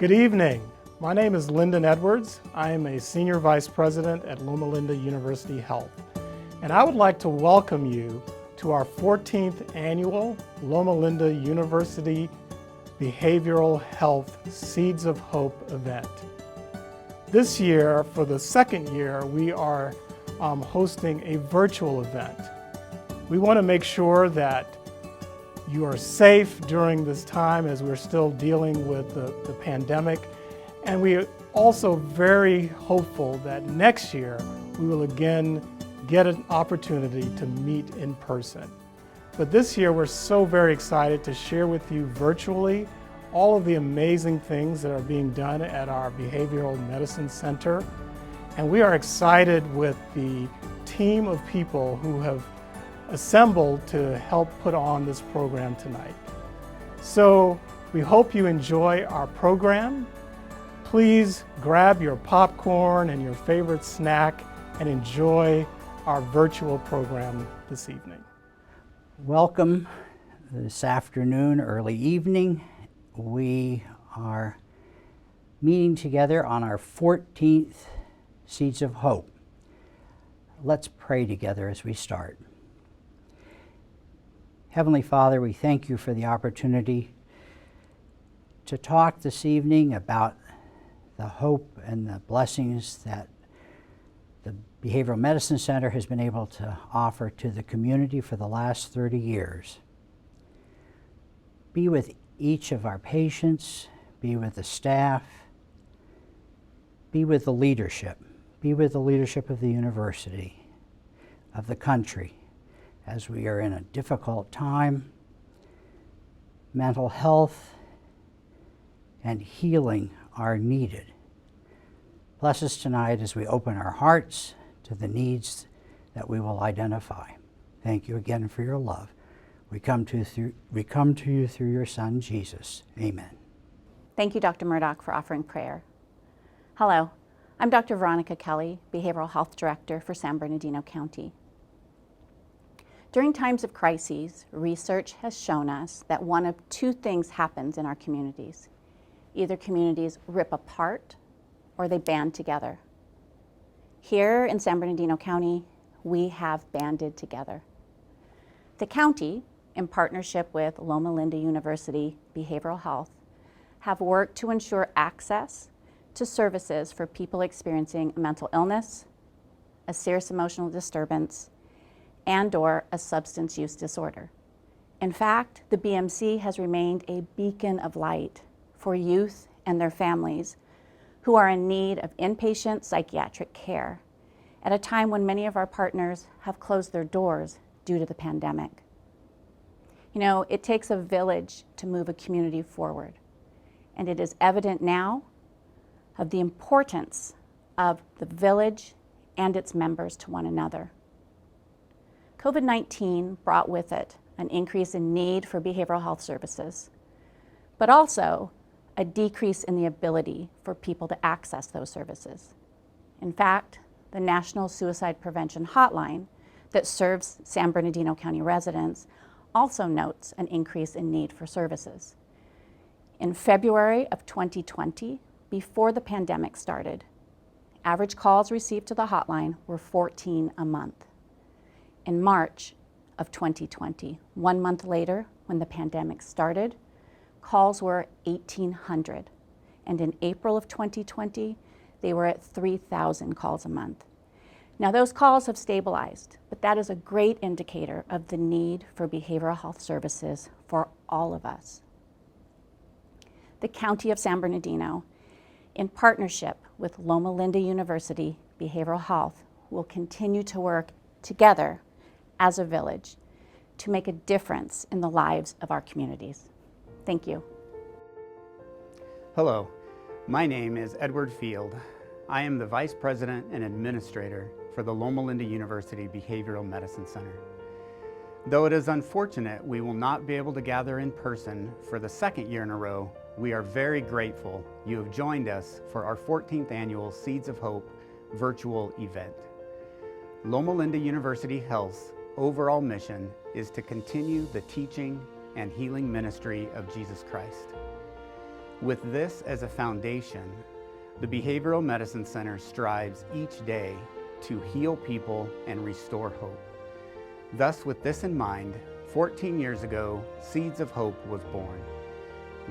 Good evening. My name is Lyndon Edwards. I am a Senior Vice President at Loma Linda University Health. And I would like to welcome you to our 14th annual Loma Linda University Behavioral Health Seeds of Hope event. This year, for the second year, we are hosting a virtual event. We want to make sure that you are safe during this time as we're still dealing with the pandemic. And we are also very hopeful that next year we will again get an opportunity to meet in person. But this year we're so very excited to share with you virtually all of the amazing things that are being done at our Behavioral Medicine Center. And we are excited with the team of people who have assembled to help put on this program tonight. So we hope you enjoy our program. Please grab your popcorn and your favorite snack and enjoy our virtual program this evening. Welcome this afternoon, early evening. We are meeting together on our 14th Seeds of Hope. Let's pray together as we start. Heavenly Father, we thank you for the opportunity to talk this evening about the hope and the blessings that the Behavioral Medicine Center has been able to offer to the community for the last 30 years. Be with each of our patients, be with the staff, be with the leadership of the university, of the country, as we are in a difficult time. Mental health and healing are needed. Bless us tonight as we open our hearts to the needs that we will identify. Thank you again for your love. We come to you through your Son, Jesus. Amen. Thank you, Dr. Murdoch, for offering prayer. Hello, I'm Dr. Veronica Kelly, Behavioral Health Director for San Bernardino County. During times of crises, research has shown us that one of two things happens in our communities. Either communities rip apart or they band together. Here in San Bernardino County, we have banded together. The county, in partnership with Loma Linda University Behavioral Health, have worked to ensure access to services for people experiencing a mental illness, a serious emotional disturbance, and/or a substance use disorder. In fact, the BMC has remained a beacon of light for youth and their families who are in need of inpatient psychiatric care at a time when many of our partners have closed their doors due to the pandemic. You know, it takes a village to move a community forward, and it is evident now of the importance of the village and its members to one another. COVID-19 brought with it an increase in need for behavioral health services, but also a decrease in the ability for people to access those services. In fact, the National Suicide Prevention Hotline that serves San Bernardino County residents also notes an increase in need for services. In February of 2020, before the pandemic started, average calls received to the hotline were 14 a month. In March of 2020, 1 month later, when the pandemic started, calls were 1,800. And in April of 2020, they were at 3,000 calls a month. Now those calls have stabilized, but that is a great indicator of the need for behavioral health services for all of us. The County of San Bernardino, in partnership with Loma Linda University Behavioral Health, will continue to work together as a village to make a difference in the lives of our communities. Thank you. Hello, my name is Edward Field. I am the Vice President and Administrator for the Loma Linda University Behavioral Medicine Center. Though it is unfortunate we will not be able to gather in person for the second year in a row, we are very grateful you have joined us for our 14th annual Seeds of Hope virtual event. Loma Linda University Health's overall mission is to continue the teaching and healing ministry of Jesus Christ. With this as a foundation, the Behavioral Medicine Center strives each day to heal people and restore hope. Thus, with this in mind, 14 years ago, Seeds of Hope was born.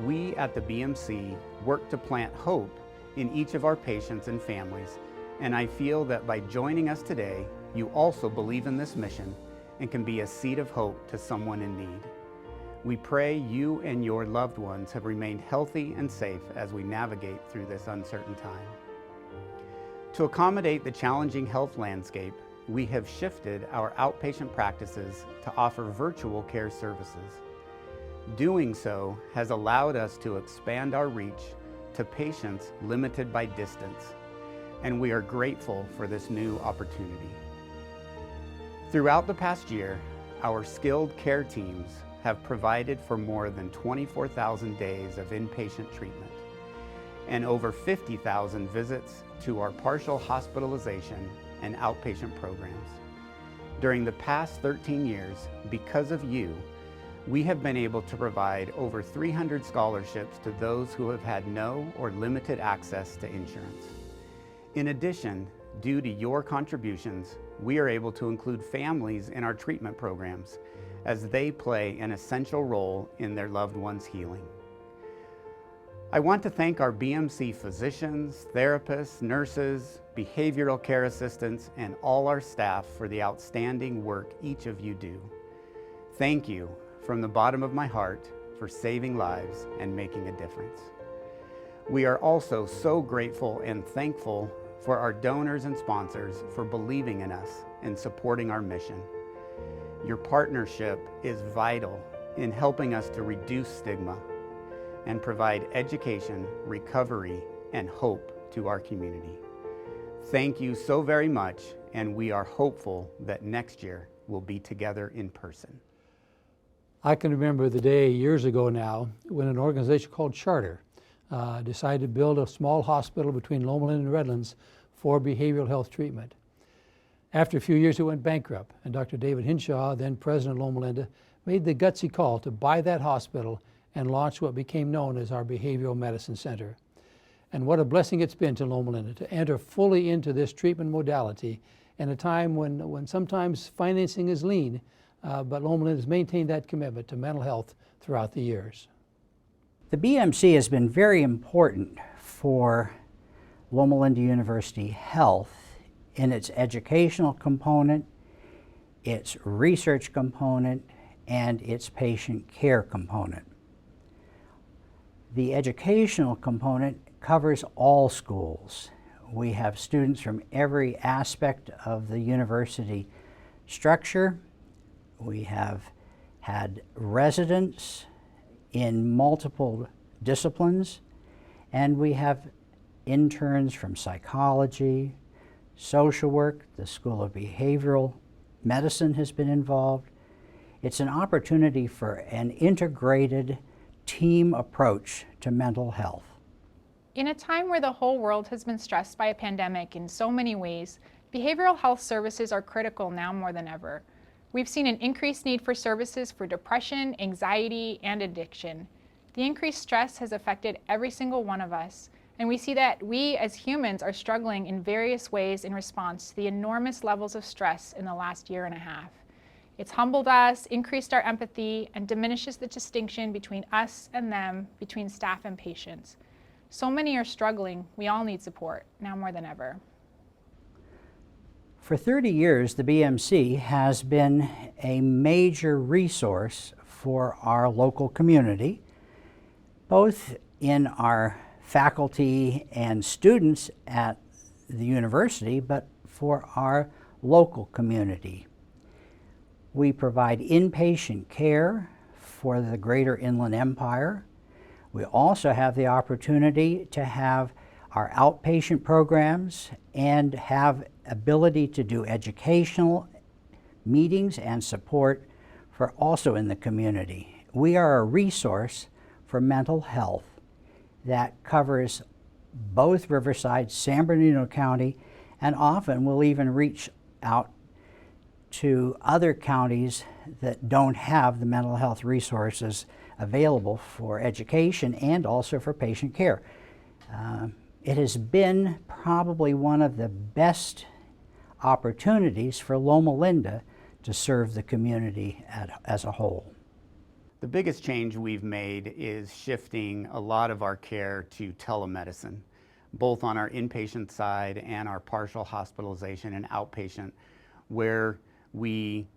We at the BMC work to plant hope in each of our patients and families, and I feel that by joining us today, you also believe in this mission and can be a seed of hope to someone in need. We pray you and your loved ones have remained healthy and safe as we navigate through this uncertain time. To accommodate the challenging health landscape, we have shifted our outpatient practices to offer virtual care services. Doing so has allowed us to expand our reach to patients limited by distance, and we are grateful for this new opportunity. Throughout the past year, our skilled care teams have provided for more than 24,000 days of inpatient treatment and over 50,000 visits to our partial hospitalization and outpatient programs. During the past 13 years, because of you, we have been able to provide over 300 scholarships to those who have had no or limited access to insurance. In addition, due to your contributions, we are able to include families in our treatment programs as they play an essential role in their loved ones' healing. I want to thank our BMC physicians, therapists, nurses, behavioral care assistants, and all our staff for the outstanding work each of you do. Thank you from the bottom of my heart for saving lives and making a difference. We are also so grateful and thankful for our donors and sponsors for believing in us and supporting our mission. Your partnership is vital in helping us to reduce stigma and provide education, recovery, and hope to our community. Thank you so very much, and we are hopeful that next year we'll be together in person. I can remember the day years ago now when an organization called Charter decided to build a small hospital between Loma Linda and Redlands for behavioral health treatment. After a few years, it went bankrupt, and Dr. David Hinshaw, then president of Loma Linda, made the gutsy call to buy that hospital and launch what became known as our Behavioral Medicine Center. And what a blessing it's been to Loma Linda to enter fully into this treatment modality in a time when sometimes financing is lean, but Loma Linda has maintained that commitment to mental health throughout the years. The BMC has been very important for Loma Linda University Health in its educational component, its research component, and its patient care component. The educational component covers all schools. We have students from every aspect of the university structure. We have had residents in multiple disciplines, and we have interns from psychology, social work. The School of Behavioral Medicine has been involved. It's an opportunity for an integrated team approach to mental health. In a time where the whole world has been stressed by a pandemic in so many ways, behavioral health services are critical now more than ever. We've seen an increased need for services for depression, anxiety, and addiction. The increased stress has affected every single one of us, and we see that we as humans are struggling in various ways in response to the enormous levels of stress in the last year and a half. It's humbled us, increased our empathy, and diminishes the distinction between us and them, between staff and patients. So many are struggling. We all need support, now more than ever. For 30 years, the BMC has been a major resource for our local community, both in our faculty and students at the university, but for our local community. We provide inpatient care for the greater Inland Empire. We also have the opportunity to have our outpatient programs and have ability to do educational meetings and support for also in the community. We are a resource for mental health that covers both Riverside, San Bernardino County, and often will even reach out to other counties that don't have the mental health resources available for education and also for patient care. It has been probably one of the best opportunities for Loma Linda to serve the community as a whole. The biggest change we've made is shifting a lot of our care to telemedicine, both on our inpatient side and our partial hospitalization and outpatient, where we,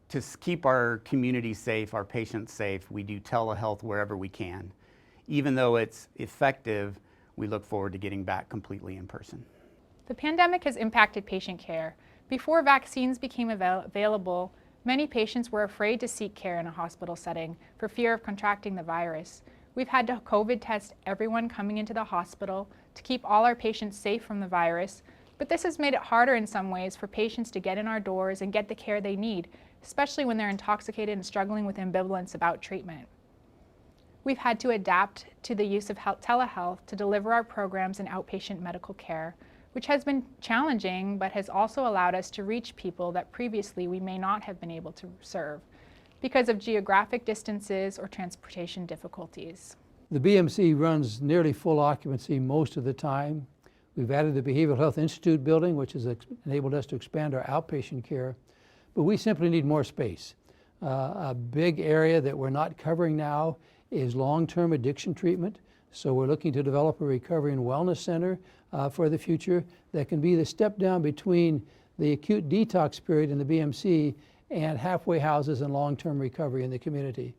to keep our community safe, our patients safe, we do telehealth wherever we can. Even though it's effective, we look forward to getting back completely in person. The pandemic has impacted patient care. Before vaccines became available, many patients were afraid to seek care in a hospital setting for fear of contracting the virus. We've had to COVID test everyone coming into the hospital to keep all our patients safe from the virus, but this has made it harder in some ways for patients to get in our doors and get the care they need, especially when they're intoxicated and struggling with ambivalence about treatment. We've had to adapt to the use of telehealth to deliver our programs in outpatient medical care, which has been challenging, but has also allowed us to reach people that previously we may not have been able to serve because of geographic distances or transportation difficulties. The BMC runs nearly full occupancy most of the time. We've added the Behavioral Health Institute building, which has enabled us to expand our outpatient care, but we simply need more space. A big area that we're not covering now is long-term addiction treatment. So we're looking to develop a recovery and wellness center for the future that can be the step down between the acute detox period in the BMC and halfway houses and long-term recovery in the community.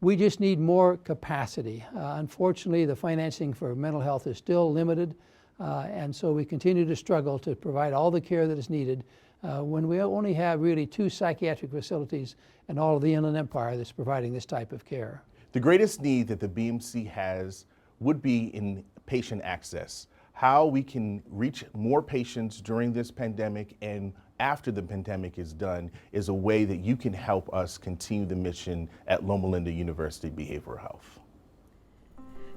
We just need more capacity. Unfortunately, the financing for mental health is still limited, and so we continue to struggle to provide all the care that is needed when we only have really 2 psychiatric facilities in all of the Inland Empire that's providing this type of care. The greatest need that the BMC has would be in patient access. How we can reach more patients during this pandemic and after the pandemic is done is a way that you can help us continue the mission at Loma Linda University Behavioral Health.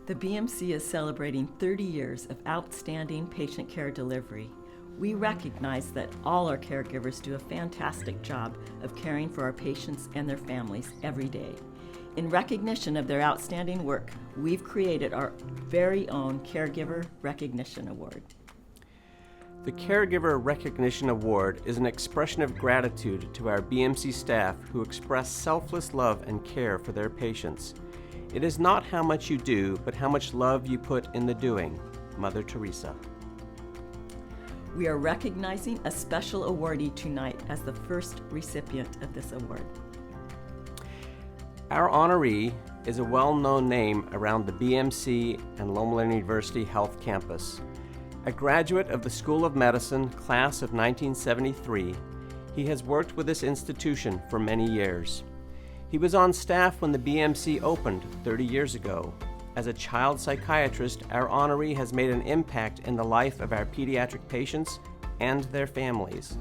The BMC is celebrating 30 years of outstanding patient care delivery. We recognize that all our caregivers do a fantastic job of caring for our patients and their families every day. In recognition of their outstanding work, we've created our very own Caregiver Recognition Award. The Caregiver Recognition Award is an expression of gratitude to our BMC staff who express selfless love and care for their patients. It is not how much you do, but how much love you put in the doing. Mother Teresa. We are recognizing a special awardee tonight as the first recipient of this award. Our honoree is a well-known name around the BMC and Loma Linda University Health Campus. A graduate of the School of Medicine, class of 1973, he has worked with this institution for many years. He was on staff when the BMC opened 30 years ago. As a child psychiatrist, our honoree has made an impact in the life of our pediatric patients and their families.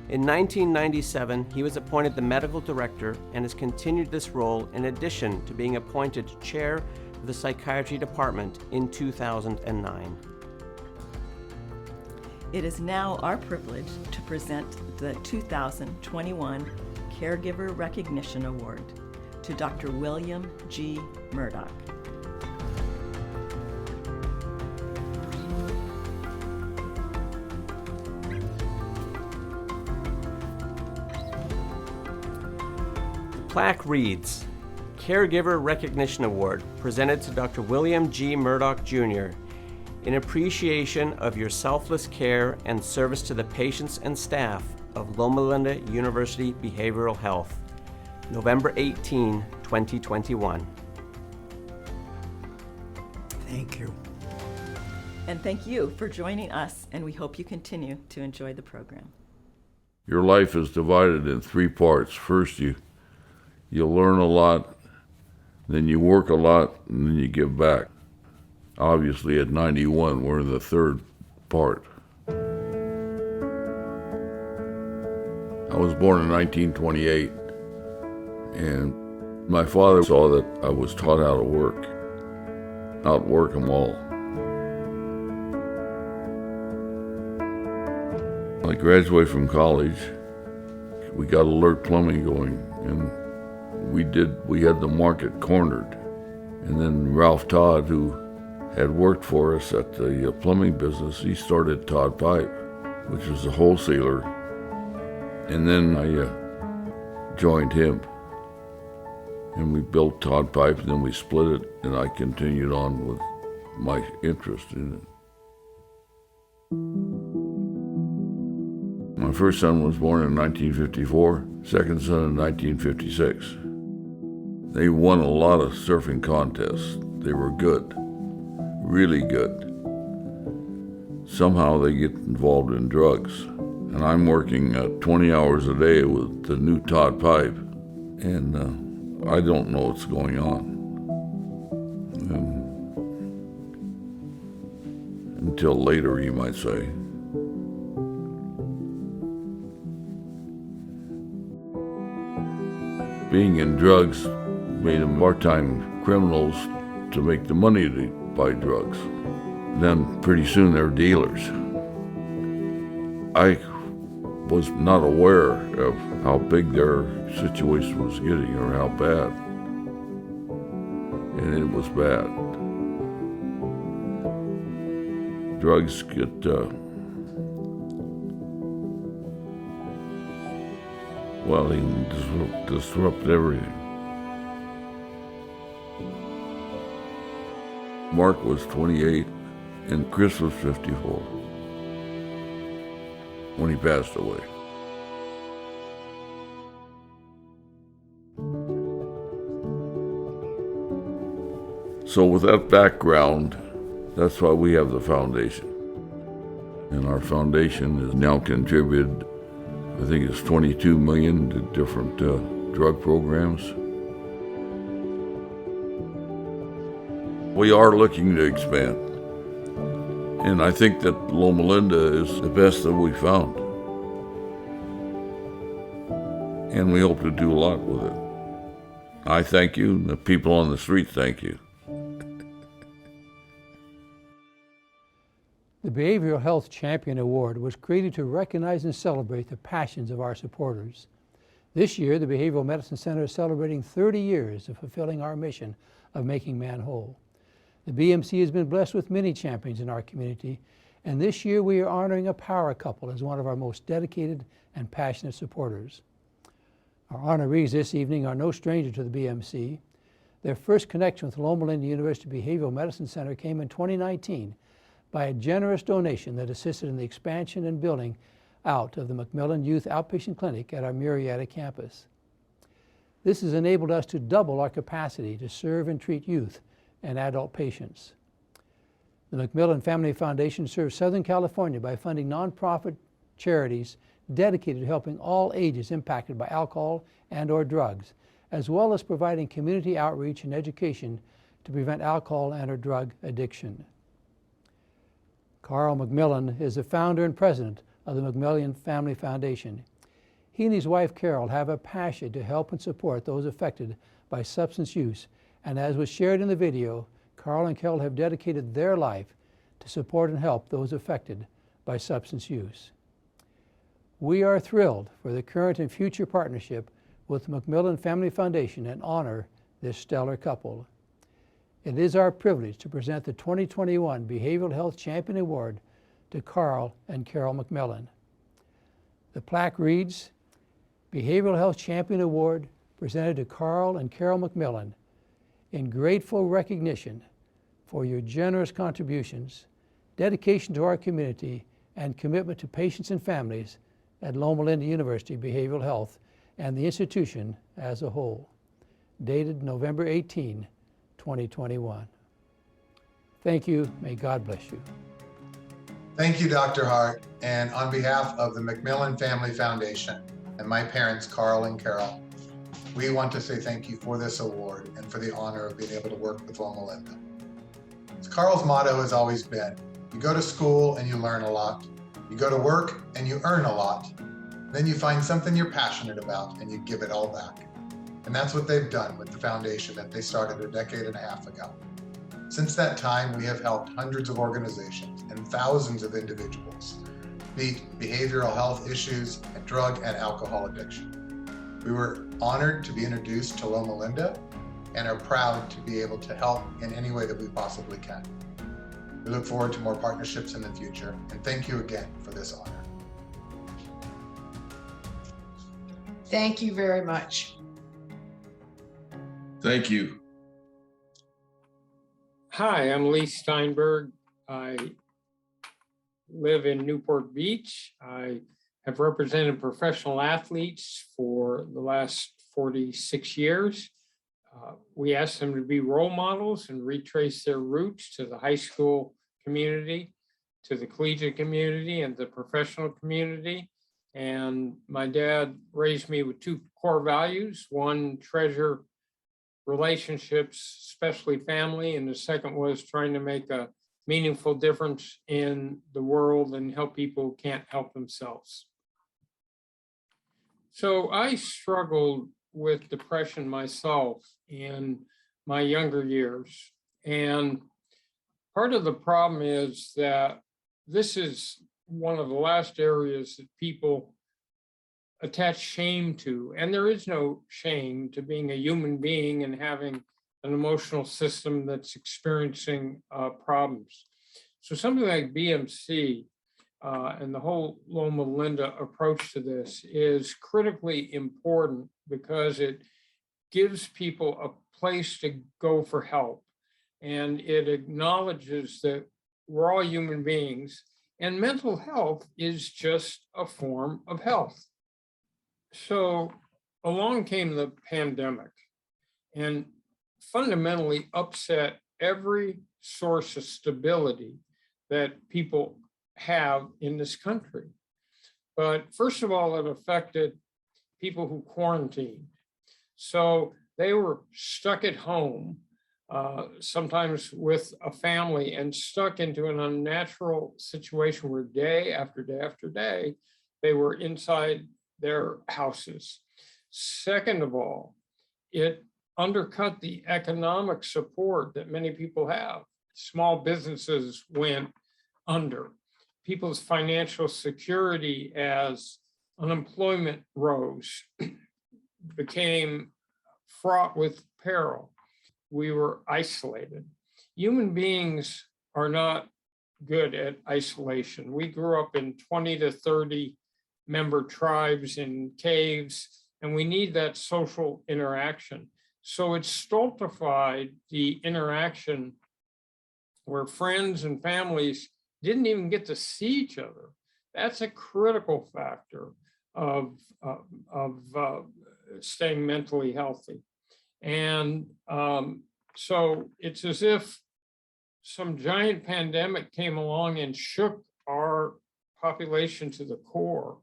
In 1997, he was appointed the medical director and has continued this role in addition to being appointed chair of the psychiatry department in 2009. It is now our privilege to present the 2021 Caregiver Recognition Award to Dr. William G. Murdoch. Plaque reads, Caregiver Recognition Award presented to Dr. William G. Murdoch Jr. in appreciation of your selfless care and service to the patients and staff of Loma Linda University Behavioral Health, November 18, 2021. Thank you. And thank you for joining us, and we hope you continue to enjoy the program. Your life is divided in 3 parts. First, you learn a lot, then you work a lot, and then you give back. Obviously, at 91, we're in the 3rd part. I was born in 1928, and my father saw that I was taught how to work, outwork them all. I graduated from college. We got alert plumbing going And we had the market cornered. And then Ralph Todd, who had worked for us at the plumbing business, he started Todd Pipe, which was a wholesaler. And then I joined him. And we built Todd Pipe, and then we split it, and I continued on with my interest in it. My first son was born in 1954, second son in 1956. They won a lot of surfing contests. They were good, really good. Somehow they get involved in drugs. And I'm working 20 hours a day with the new Todd Pipe, and I don't know what's going on. Until later, you might say. Being in drugs made them part-time criminals to make the money to buy drugs. Then pretty soon they're dealers. I was not aware of how big their situation was getting or how bad. And it was bad. Drugs get well, they can disrupt everything. Mark was 28 and Chris was 54 when he passed away. So with that background, that's why we have the foundation. And our foundation has now contributed, I think it's $22 million to different drug programs. We are looking to expand. And I think that Loma Linda is the best that we found. And we hope to do a lot with it. I thank you, and the people on the street thank you. The Behavioral Health Champion Award was created to recognize and celebrate the passions of our supporters. This year, the Behavioral Medicine Center is celebrating 30 years of fulfilling our mission of making man whole. The BMC has been blessed with many champions in our community, and this year we are honoring a power couple as one of our most dedicated and passionate supporters. Our honorees this evening are no stranger to the BMC. Their first connection with Loma Linda University Behavioral Medicine Center came in 2019 by a generous donation that assisted in the expansion and building out of the Macmillan Youth Outpatient Clinic at our Murrieta campus. This has enabled us to double our capacity to serve and treat youth and adult patients. The Macmillan Family Foundation serves Southern California by funding nonprofit charities dedicated to helping all ages impacted by alcohol and/or drugs, as well as providing community outreach and education to prevent alcohol and/or drug addiction. Carl McMillan is the founder and president of the Macmillan Family Foundation. He and his wife Carol have a passion to help and support those affected by substance use, and as was shared in the video, Carl and Carol have dedicated their life to support and help those affected by substance use. We are thrilled for the current and future partnership with the Macmillan Family Foundation and honor this stellar couple. It is our privilege to present the 2021 Behavioral Health Champion Award to Carl and Carol McMillan. The plaque reads, Behavioral Health Champion Award presented to Carl and Carol McMillan in grateful recognition for your generous contributions, dedication to our community, and commitment to patients and families at Loma Linda University Behavioral Health and the institution as a whole. Dated November 18, 2021. Thank you. May God bless you. Thank you, Dr. Hart. And on behalf of the Macmillan Family Foundation and my parents, Carl and Carol, we want to say thank you for this award and for the honor of being able to work with Loma Linda. Carl's motto has always been, you go to school and you learn a lot. You go to work and you earn a lot. Then you find something you're passionate about and you give it all back. And that's what they've done with the foundation that they started a decade and a half ago. Since that time, we have helped hundreds of organizations and thousands of individuals beat behavioral health issues and drug and alcohol addiction. We were honored to be introduced to Loma Linda and are proud to be able to help in any way that we possibly can. We look forward to more partnerships in the future, and thank you again for this honor. Thank you very much. Thank you. Hi, I'm Lee Steinberg. I live in Newport Beach. I have represented professional athletes for the last 46 years. We ask them to be role models and retrace their roots to the high school community, to the collegiate community, and the professional community. And my dad raised me with two core values. One, treasure relationships, especially family, and the second was trying to make a meaningful difference in the world and help people who can't help themselves. So I struggled with depression myself in my younger years. And part of the problem is that this is one of the last areas that people attach shame to. And there is no shame to being a human being and having an emotional system that's experiencing problems. So something like BMC and the whole Loma Linda approach to this is critically important because it gives people a place to go for help. And it acknowledges that we're all human beings and mental health is just a form of health. So along came the pandemic and fundamentally upset every source of stability that people have in this country. But first of all, it affected people who quarantined. So they were stuck at home, sometimes with a family, and stuck into an unnatural situation where day after day after day, they were inside their houses. Second of all, it undercut the economic support that many people have. Small businesses went under. People's financial security as unemployment rose became fraught with peril. We were isolated. Human beings are not good at isolation. We grew up in 20 to 30 member tribes in caves, and we need that social interaction. So it stultified the interaction where friends and families didn't even get to see each other. That's a critical factor of staying mentally healthy. And so it's as if some giant pandemic came along and shook our population to the core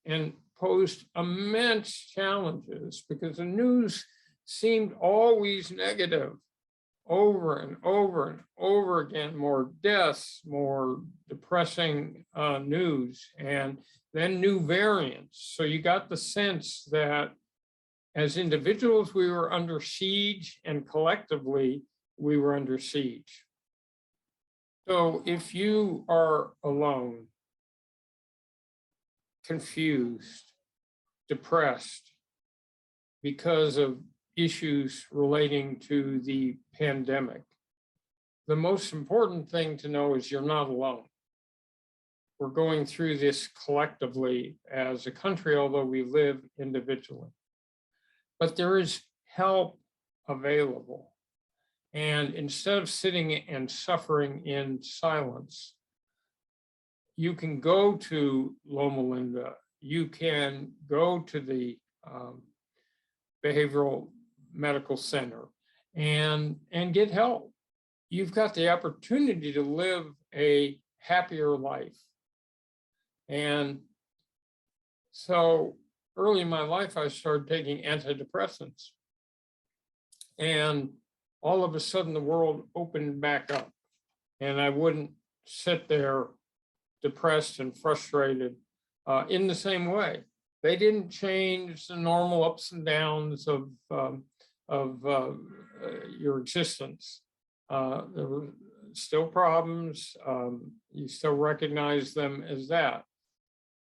and posed immense challenges because the news seemed always negative over and over and over again, more deaths, more depressing news, and then new variants. So you got the sense that as individuals, we were under siege, and collectively, we were under siege. So if you are alone, confused, depressed because of issues relating to the pandemic, the most important thing to know is you're not alone. We're going through this collectively as a country, although we live individually. But there is help available. And instead of sitting and suffering in silence, you can go to Loma Linda, you can go to the behavioral medical center and get help. You've got the opportunity to live a happier life. And so early in my life, I started taking antidepressants. And all of a sudden, the world opened back up. And I wouldn't sit there depressed and frustrated in the same way. They didn't change the normal ups and downs of your existence. There were still problems. You still recognize them as that.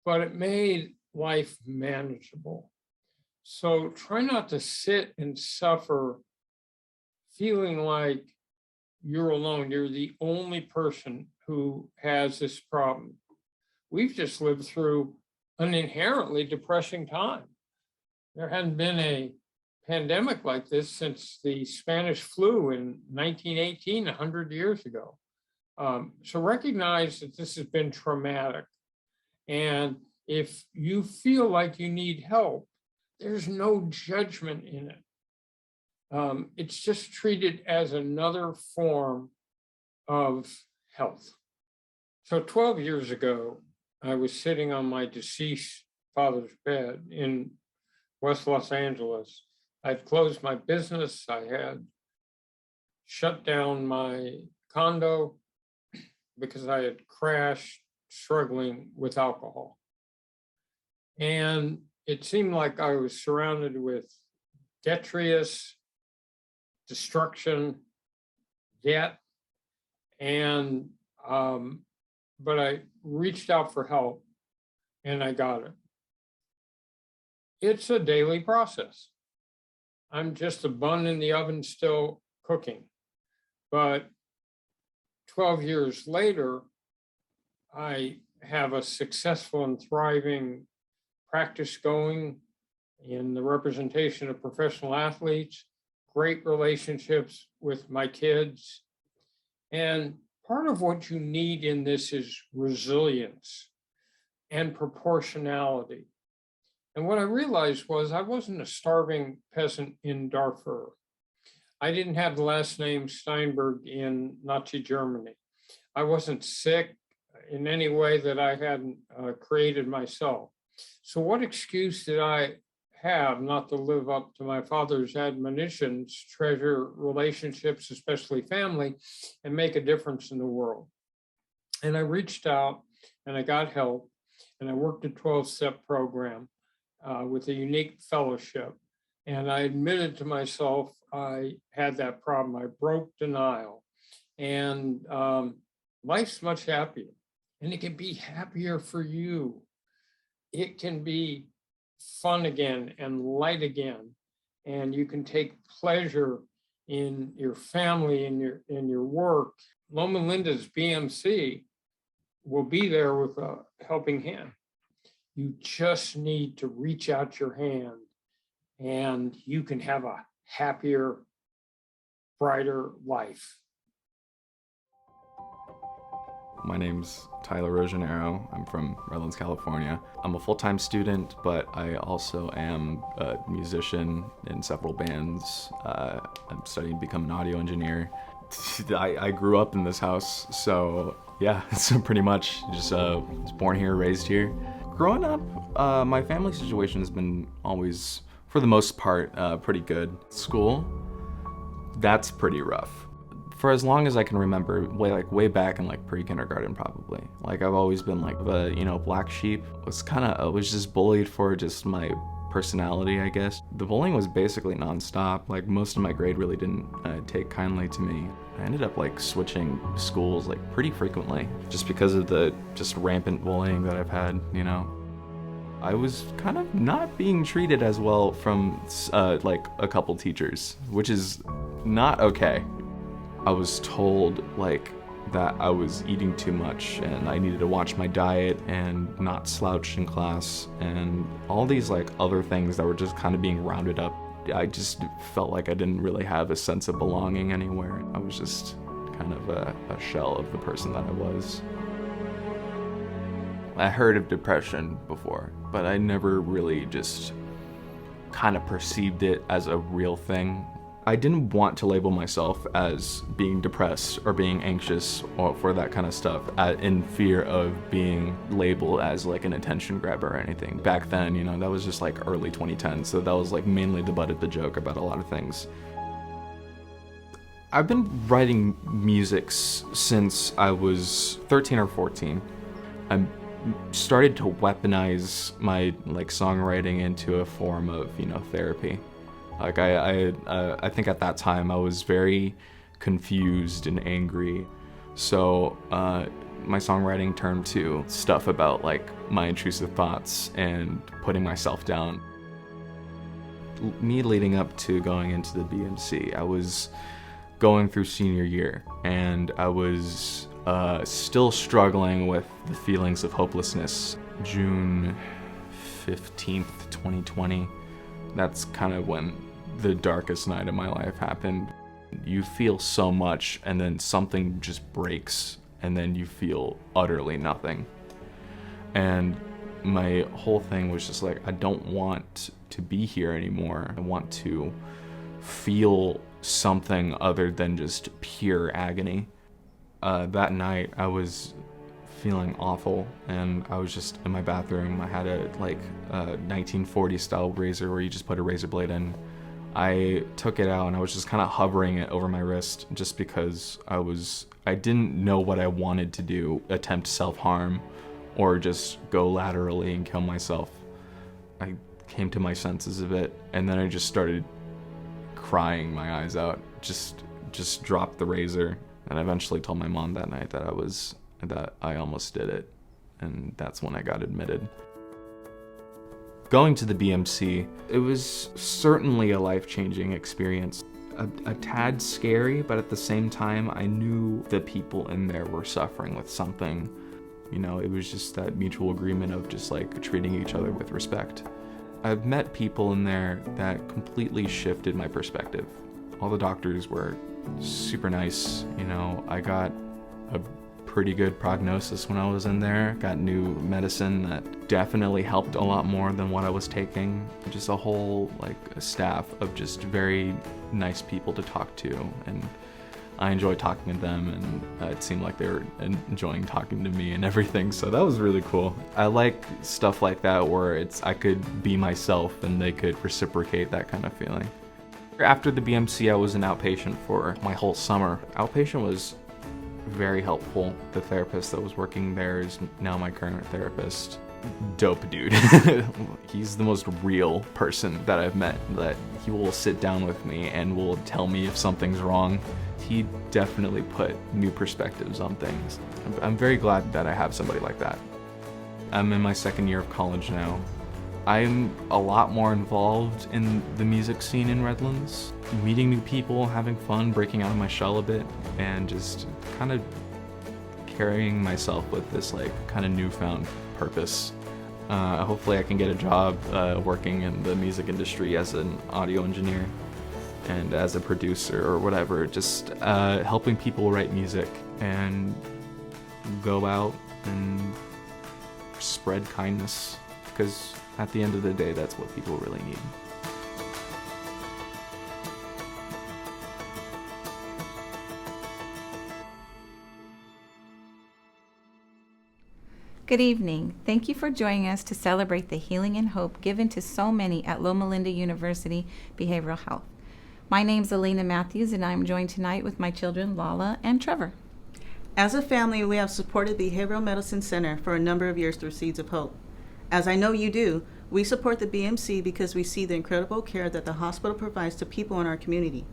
But it made life manageable. So try not to sit and suffer feeling like you're alone. You're the only person who has this problem. We've just lived through an inherently depressing time. There hadn't been a pandemic like this since the Spanish flu in 1918, 100 years ago. So recognize that this has been traumatic. And if you feel like you need help, there's no judgment in it. It's just treated as another form of health. So 12 years ago, I was sitting on my deceased father's bed in West Los Angeles. I'd closed my business. I had shut down my condo because I had crashed, struggling with alcohol. And it seemed like I was surrounded with detritus, destruction, debt, and but I reached out for help and I got it. It's a daily process. I'm just a bun in the oven still cooking. But 12 years later, I have a successful and thriving practice going in the representation of professional athletes, great relationships with my kids. And part of what you need in this is resilience and proportionality. And what I realized was I wasn't a starving peasant in Darfur. I didn't have the last name Steinberg in Nazi Germany. I wasn't sick in any way that I hadn't created myself. So what excuse did I have not to live up to my father's admonitions, treasure relationships, especially family, and make a difference in the world? And I reached out and I got help and I worked a 12-step program with a unique fellowship. And I admitted to myself I had that problem. I broke denial. And life's much happier. And it can be happier for you. It can be fun again and light again. And you can take pleasure in your family, in your work. Loma Linda's BMC will be there with a helping hand. You just need to reach out your hand and you can have a happier, brighter life. My name's Tylerrogenero. I'm from Redlands, California. I'm a full-time student, but I also am a musician in several bands. I'm studying to become an audio engineer. I grew up in this house, so yeah, so pretty much just was born here, raised here. Growing up, my family situation has been always, for the most part, pretty good. School, that's pretty rough. For as long as I can remember, way back in like pre-kindergarten probably. Like I've always been like the, black sheep. I was just bullied for just my personality, I guess. The bullying was basically nonstop. Like most of my grade really didn't take kindly to me. I ended up like switching schools like pretty frequently just because of the just rampant bullying that I've had, I was kind of not being treated as well from like a couple teachers, which is not okay. I was told like that I was eating too much and I needed to watch my diet and not slouch in class and all these like other things that were just kind of being rounded up. I just felt like I didn't really have a sense of belonging anywhere. I was just kind of a shell of the person that I was. I heard of depression before, but I never really just kind of perceived it as a real thing. I didn't want to label myself as being depressed or being anxious or for that kind of stuff in fear of being labeled as like an attention grabber or anything. Back then, that was just like early 2010, so that was like mainly the butt of the joke about a lot of things. I've been writing music since I was 13 or 14. I started to weaponize my like songwriting into a form of, therapy. Like I think at that time I was very confused and angry. So my songwriting turned to stuff about like my intrusive thoughts and putting myself down. me leading up to going into the BMC, I was going through senior year, and I was still struggling with the feelings of hopelessness. June 15th, 2020, that's kind of when the darkest night of my life happened. You feel so much, and then something just breaks, and then you feel utterly nothing. And my whole thing was just like, I don't want to be here anymore. I want to feel something other than just pure agony. That night I was feeling awful, and I was just in my bathroom. I had a 1940 style razor where you just put a razor blade in. I took it out and I was just kind of hovering it over my wrist just because I didn't know what I wanted to do, attempt self-harm or just go laterally and kill myself. I came to my senses of it, and then I just started crying my eyes out, just dropped the razor, and I eventually told my mom that night that I almost did it, and that's when I got admitted. Going to the BMC, it was certainly a life-changing experience. A tad scary, but at the same time, I knew the people in there were suffering with something. You know, it was just that mutual agreement of just like treating each other with respect. I've met people in there that completely shifted my perspective. All the doctors were super nice. You know, I got a pretty good prognosis when I was in there. Got new medicine that definitely helped a lot more than what I was taking. Just a whole a staff of just very nice people to talk to, and I enjoyed talking to them, and it seemed like they were enjoying talking to me and everything, so that was really cool. I like stuff like that where I could be myself and they could reciprocate that kind of feeling. After the BMC, I was an outpatient for my whole summer. Outpatient was very helpful. The therapist that was working there is now my current therapist. Dope dude. He's the most real person that I've met, that he will sit down with me and will tell me if something's wrong. He definitely put new perspectives on things. I'm very glad that I have somebody like that. I'm in my second year of college now. I'm a lot more involved in the music scene in Redlands, meeting new people, having fun, breaking out of my shell a bit, and just kind of carrying myself with this kind of newfound purpose. Hopefully I can get a job working in the music industry as an audio engineer and as a producer or whatever, just helping people write music and go out and spread kindness, because at the end of the day, that's what people really need. Good evening. Thank you for joining us to celebrate the healing and hope given to so many at Loma Linda University Behavioral Health. My name's Elena Matthews, and I'm joined tonight with my children, Lala and Trevor. As a family, we have supported the Behavioral Medicine Center for a number of years through Seeds of Hope. As I know you do, we support the BMC because we see the incredible care that the hospital provides to people in our community.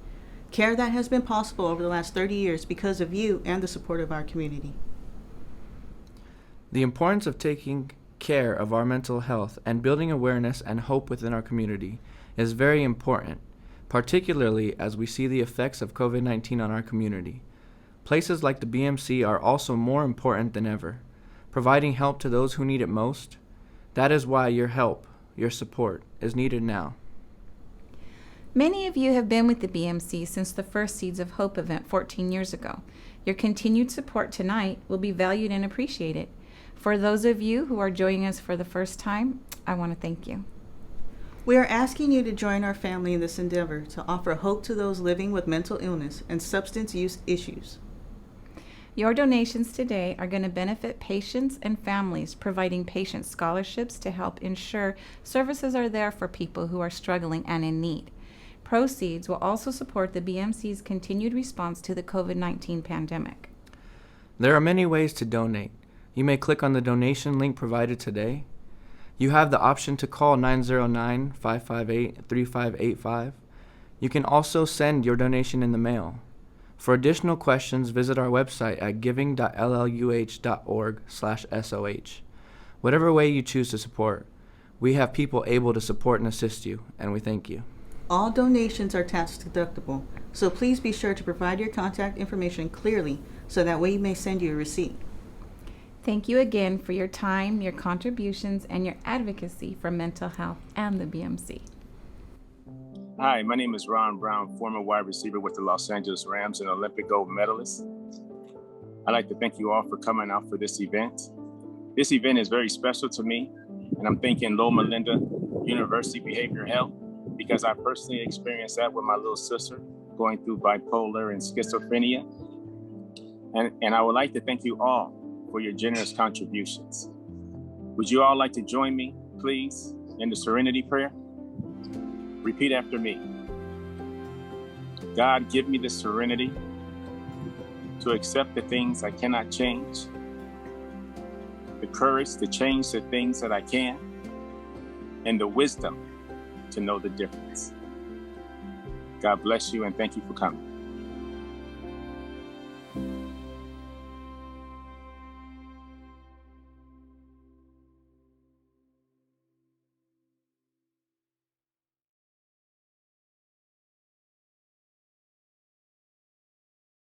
Care that has been possible over the last 30 years because of you and the support of our community. The importance of taking care of our mental health and building awareness and hope within our community is very important, particularly as we see the effects of COVID-19 on our community. Places like the BMC are also more important than ever, providing help to those who need it most. That is why your help, your support, is needed now. Many of you have been with the BMC since the first Seeds of Hope event 14 years ago. Your continued support tonight will be valued and appreciated. For those of you who are joining us for the first time, I want to thank you. We are asking you to join our family in this endeavor to offer hope to those living with mental illness and substance use issues. Your donations today are going to benefit patients and families, providing patient scholarships to help ensure services are there for people who are struggling and in need. Proceeds will also support the BMC's continued response to the COVID-19 pandemic. There are many ways to donate. You may click on the donation link provided today. You have the option to call 909-558-3585. You can also send your donation in the mail. For additional questions, visit our website at giving.lluh.org/SOH. Whatever way you choose to support, we have people able to support and assist you, and we thank you. All donations are tax deductible, so please be sure to provide your contact information clearly so that we may send you a receipt. Thank you again for your time, your contributions, and your advocacy for mental health and the BMC. Hi, my name is Ron Brown, former wide receiver with the Los Angeles Rams and Olympic gold medalist. I'd like to thank you all for coming out for this event. This event is very special to me, and I'm thanking Loma Linda University Behavioral Health because I personally experienced that with my little sister going through bipolar and schizophrenia. And I would like to thank you all for your generous contributions. Would you all like to join me, please, in the Serenity Prayer? Repeat after me. God, give me the serenity to accept the things I cannot change, the courage to change the things that I can, and the wisdom to know the difference. God bless you and thank you for coming.